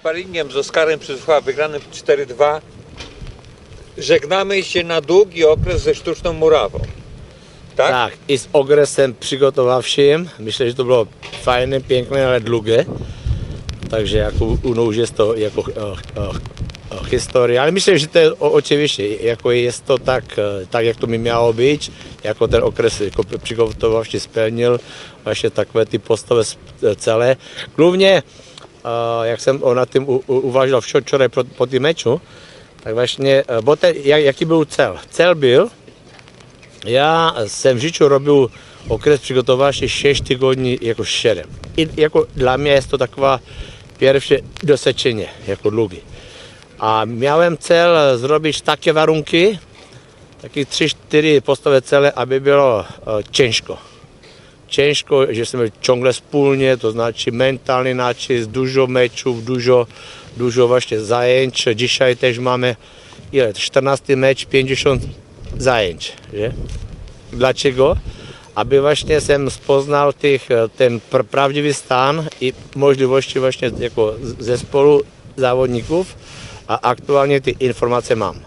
sparingiem z Oskarem Przyszła wygranym 4-2 żegnamy się na długi okres ze sztuczną murawą. Tak? Tak, i z okresem przygotowawczym. Myślę, że to było fajne, piękne, ale długie. Także jako już jest to jako historia, ale myślę, że to oczywiście, jako jest to tak, jak to mi miało być, jako ten okres jako przygotowawczy spełnił właśnie takové ty podstawy cele. Głównie, jak jsem na tym uvažoval včera po tym meczu, tak właśnie, bo jaki był cel? Cel był, ja jsem v życiu robił okres przygotowawczy 6 tygodni jako 7. I jako dla mnie jest to taková pierwsze doświadczenie, jako długi. A miałem cel zrobić takie warunki, takie 3-4 podstawowe cele, aby było ciężko. Ciężko, że jsme ciągle wspólnie, to znaczy mentalny nacisk, dużo meczów, dużo właśnie zajęć. Dzisiaj też mamy 14 mecz, 50 zajęć. Nie? Dlaczego? Aby właśnie jsem spoznal ten prawdziwy stan i możliwości właśnie jako zespołu zawodników, a aktualnie te informacje mam.